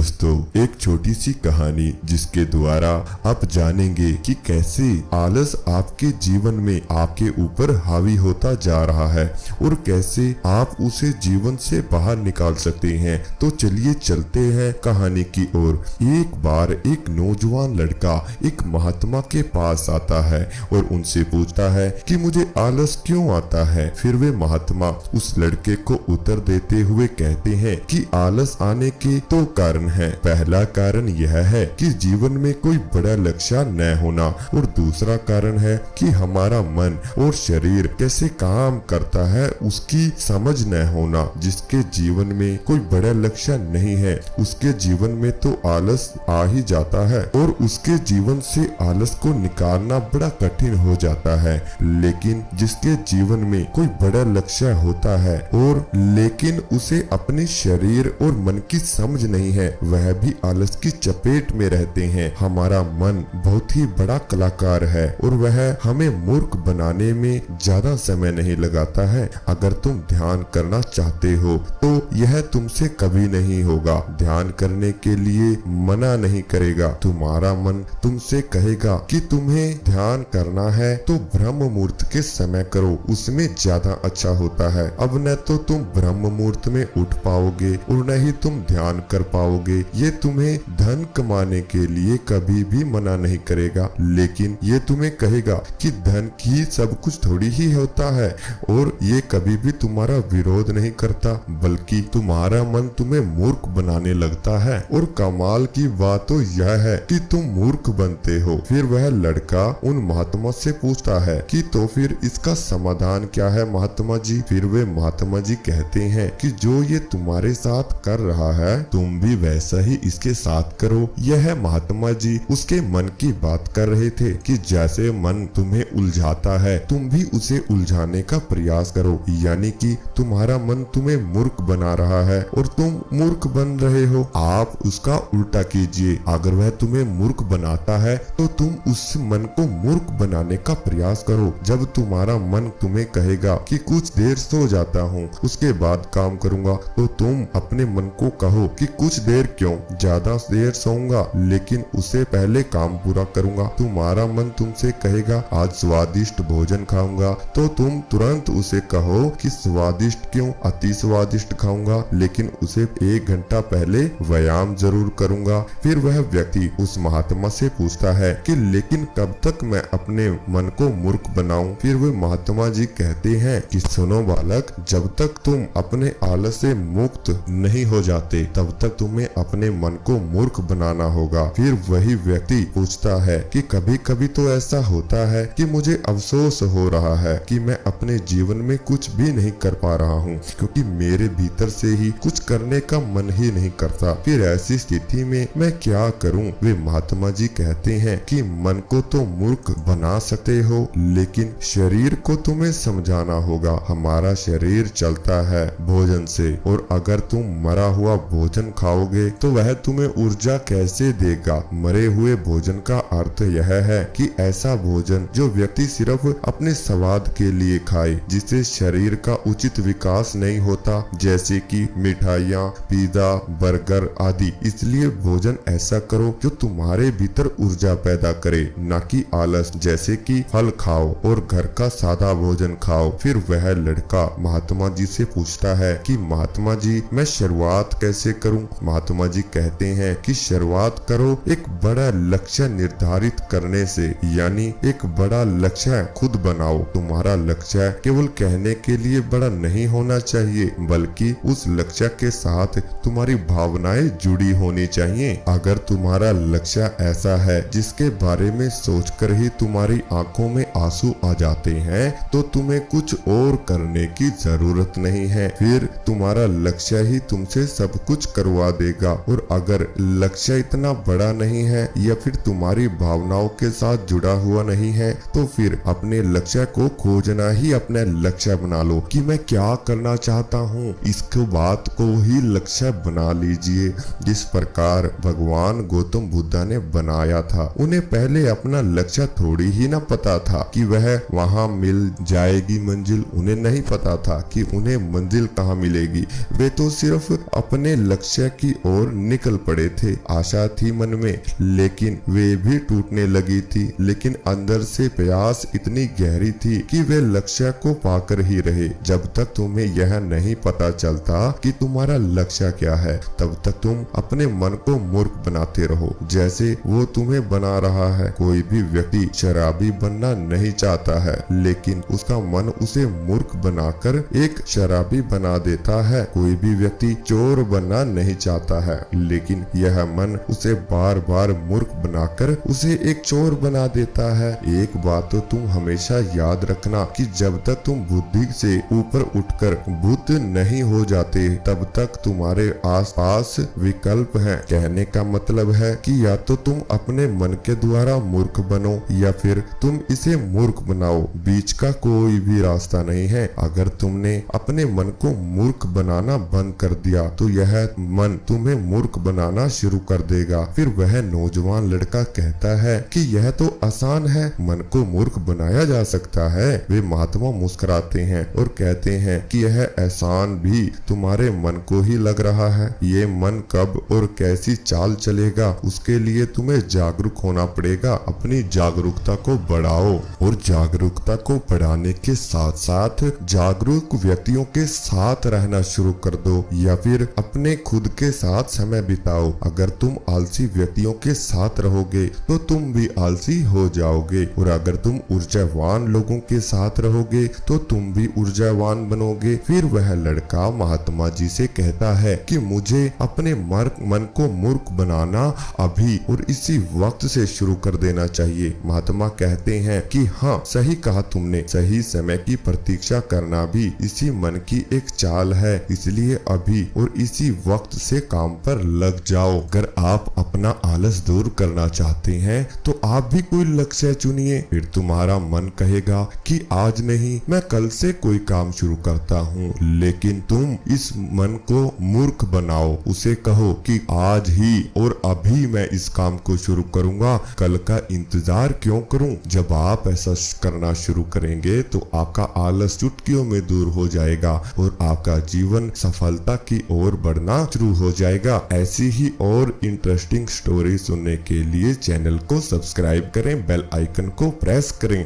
दोस्तों, एक छोटी सी कहानी जिसके द्वारा आप जानेंगे कि कैसे आलस आपके जीवन में आपके ऊपर हावी होता जा रहा है और कैसे आप उसे जीवन से बाहर निकाल सकते हैं। तो चलिए चलते हैं कहानी की ओर। एक बार एक नौजवान लड़का एक महात्मा के पास आता है और उनसे पूछता है कि मुझे आलस क्यों आता है। फिर वे महात्मा उस लड़के को उत्तर देते हुए कहते हैं कि आलस आने के दो कारण हैं। पहला कारण यह है कि जीवन में कोई बड़ा लक्ष्य न होना और दूसरा कारण है कि हमारा मन और शरीर कैसे काम करता है उसकी समझ न होना। जिसके जीवन में कोई बड़ा लक्ष्य नहीं है उसके जीवन में तो आलस आ ही जाता है और उसके जीवन से आलस को निकालना बड़ा कठिन हो जाता है। लेकिन जिसके जीवन में कोई बड़ा लक्ष्य होता है और लेकिन उसे अपने शरीर और मन की समझ नहीं है, वह भी आलस की चपेट में रहते हैं। हमारा मन बहुत ही बड़ा कलाकार है और वह हमें मूर्ख बनाने में ज्यादा समय नहीं लगाता है। अगर तुम ध्यान करना चाहते हो तो यह तुमसे कभी नहीं होगा। ध्यान करने के लिए मना नहीं करेगा। तुम्हारा मन तुमसे कहेगा कि तुम्हें ध्यान करना है तो ब्रह्म मुहूर्त के समय करो, उसमें ज्यादा अच्छा होता है। अब न तो तुम ब्रह्म मुहूर्त में उठ पाओगे और न ही तुम ध्यान कर पाओगे। ये तुम्हें धन कमाने के लिए कभी भी मना नहीं करेगा, लेकिन ये तुम्हें कहेगा कि धन की सब कुछ थोड़ी ही होता है और ये कभी भी तुम्हारा विरोध नहीं करता, बल्कि तुम्हारा मन तुम्हें मूर्ख बनाने लगता है। और कमाल की बात तो यह है कि तुम मूर्ख बनते हो। फिर वह लड़का उन महात्मा से पूछता है कि तो फिर इसका समाधान क्या है महात्मा जी। फिर वे महात्मा जी कहते हैं कि जो ये तुम्हारे साथ कर रहा है तुम भी वैसा ही इसके साथ करो। यह महात्मा जी उसके मन की बात कर रहे थे कि जैसे मन तुम्हें उलझाता है तुम भी उसे उलझाने का प्रयास करो, यानी कि तुम्हारा मन तुम्हें मूर्ख बना रहा है और तुम मूर्ख बन रहे हो। आप उसका उल्टा कीजिए। अगर वह तुम्हें मूर्ख बनाता है तो तुम उस मन को मूर्ख बनाने का प्रयास करो। जब तुम्हारा मन तुम्हें कहेगा कि कुछ देर सो जाता हूँ उसके बाद काम करूंगा, तो तुम अपने मन को कहो कि कुछ देर क्यों, ज्यादा देर सोऊंगा लेकिन उससे पहले काम पूरा करूंगा। तुम्हारा मन तुमसे कहेगा आज स्वादिष्ट भोजन खाऊंगा, तो तुम तुरंत उसे कहो कि स्वादिष्ट क्यों, अति स्वादिष्ट खाऊंगा लेकिन उसे 1 घंटा पहले व्यायाम जरूर करूंगा। फिर वह व्यक्ति उस महात्मा से पूछता है कि लेकिन कब तक मैं अपने मन को मूर्ख बनाऊं। फिर वे महात्मा जी कहते हैं कि सुनो बालक, जब तक तुम अपने आलस से मुक्त नहीं हो जाते तब तक तुम्हें अपने मन को मूर्ख बनाना होगा। फिर वही व्यक्ति पूछता है कि कभी कभी तो ऐसा होता है कि मुझे अफसोस हो रहा है कि मैं अपने जीवन में कुछ भी नहीं कर पा रहा हूँ, क्योंकि मेरे भीतर से ही कुछ करने का मन ही नहीं करता। फिर ऐसी स्थिति में मैं क्या करूँ। वे महात्मा जी कहते हैं कि मन को तो मूर्ख बना सकते हो लेकिन शरीर को तुम्हें समझाना होगा। हमारा शरीर चलता है भोजन से और अगर तुम मरा हुआ भोजन खाओगे तो वह तुम्हें ऊर्जा कैसे देगा। मरे हुए भोजन का अर्थ यह है कि ऐसा भोजन जो व्यक्ति सिर्फ अपने स्वाद के लिए खाए, जिससे शरीर का उचित विकास नहीं होता, जैसे कि मिठाइयाँ, पिज्जा, बर्गर आदि। इसलिए भोजन ऐसा करो जो तुम्हारे भीतर ऊर्जा पैदा करे, न कि आलस, जैसे कि फल खाओ और घर का सादा भोजन खाओ। फिर वह लड़का महात्मा जी से पूछता है कि महात्मा जी मैं शुरुआत कैसे करूं। महात्मा जी कहते हैं कि शुरुआत करो एक बड़ा लक्ष्य निर्धारित करने से, यानी एक बड़ा लक्ष्य खुद बनाओ। तुम्हारा लक्ष्य केवल कहने के लिए बड़ा नहीं होना चाहिए, बल्कि उस लक्ष्य के साथ तुम्हारी भावनाएं जुड़ी होनी चाहिए। अगर तुम्हारा लक्ष्य ऐसा है जिसके बारे में सोचकर ही तुम्हारी आंखों में आंसू आ जाते हैं तो तुम्हें कुछ और करने की जरूरत नहीं है। फिर तुम्हारा लक्ष्य ही तुमसे सब कुछ करवा देगा। और अगर लक्ष्य इतना बड़ा नहीं है या फिर तुम्हारी भावनाओं के साथ जुड़ा हुआ नहीं है तो फिर अपने लक्ष्य को खोजना ही अपना लक्ष्य बना लो कि मैं क्या करना चाहता हूँ। इसको बात को ही लक्ष्य बना लीजिए। जिस प्रकार भगवान गौतम बुद्ध ने बनाया था, उन्हें पहले अपना लक्ष्य थोड़ी ही ना पता था। कि वह वहां मिल जाएगी मंजिल। उन्हें नहीं पता था कि उन्हें मंजिल कहाँ मिलेगी। वे तो सिर्फ अपने लक्ष्य की ओर निकल पड़े थे। आशा थी मन में, लेकिन वे भी टूटने लगी थी। लेकिन अंदर से प्यास इतनी गहरी थी कि वे लक्ष्य को पाकर ही रहे। जब तक तुम्हें यह नहीं पता चलता कि तुम्हारा लक्ष्य क्या है, तब तक तुम अपने मन को मूर्ख बनाते रहो, जैसे वो तुम्हें बना रहा है। कोई भी व्यक्ति शराबी बनना नहीं चाहता है, लेकिन उसका मन उसे मूर्ख बनाकर एक शराबी बना देता है। कोई भी व्यक्ति चोर बनना नहीं चाहता है, लेकिन यह मन उसे बार बार मूर्ख बनाकर उसे एक चोर बना देता है। एक बात तो तुम हमेशा याद रखना कि जब तक तुम बुद्धि से ऊपर उठकर बुद्ध नहीं हो जाते, तब तक तुम्हारे आसपास विकल्प हैं। कहने का मतलब है कि या तो तुम अपने मन के द्वारा मूर्ख बनो या फिर तुम इसे मूर्ख बनाओ। बीच का कोई भी रास्ता नहीं है। अगर तुमने अपने मन को मूर्ख बनाना बंद कर दिया तो यह मन तुम्हें मूर्ख बनाना शुरू कर देगा। फिर वह नौजवान लड़का कहता है कि यह तो आसान है, मन को मूर्ख बनाया जा सकता है। वे महात्मा मुस्कुराते हैं और कहते हैं कि यह एहसान भी तुम्हारे मन को ही लग रहा है। ये मन कब और कैसी चाल चलेगा, उसके लिए तुम्हें जागरूक होना पड़ेगा। अपनी जागरूकता को बढ़ाओ और जागरूकता को बढ़ाने के साथ साथ जागरूक व्यक्तियों के साथ रहना शुरू कर दो या फिर अपने खुद के साथ समय बिताओ। अगर तुम आलसी व्यक्तियों के साथ रहोगे तो तुम भी आलसी हो जाओगे, और अगर तुम ऊर्जावान लोगों के साथ रहोगे तो तुम भी ऊर्जावान बनोगे। फिर वह लड़का महात्मा जी से कहता है कि मुझे अपने मन को मूर्ख बनाना अभी और इसी वक्त से शुरू कर देना चाहिए। महात्मा कहते हैं कि हाँ, सही कहा तुमने, सही समय की प्रतीक्षा करना भी इसी मन की एक चाल है। इसलिए अभी और इसी वक्त से काम पर लग जाओ। अगर आप अपना आलस दूर करना चाहते हैं तो आप भी कोई लक्ष्य चुनिए। फिर तुम्हारा मन कहेगा कि आज नहीं, मैं कल से कोई काम शुरू करता हूँ। लेकिन तुम इस मन को मूर्ख बनाओ, उसे कहो कि आज ही और अभी मैं इस काम को शुरू करूंगा, कल का इंतजार क्यों करूं। जब आप ऐसा करना शुरू करेंगे तो आपका आलस चुटकियों में दूर हो जाएगा और आपका जीवन सफलता की ओर बढ़ना शुरू हो जाएगा। ऐसी ही और इंटरेस्टिंग स्टोरी सुनने के लिए चैनल को सब्सक्राइब करें, बेल आइकन को प्रेस करें।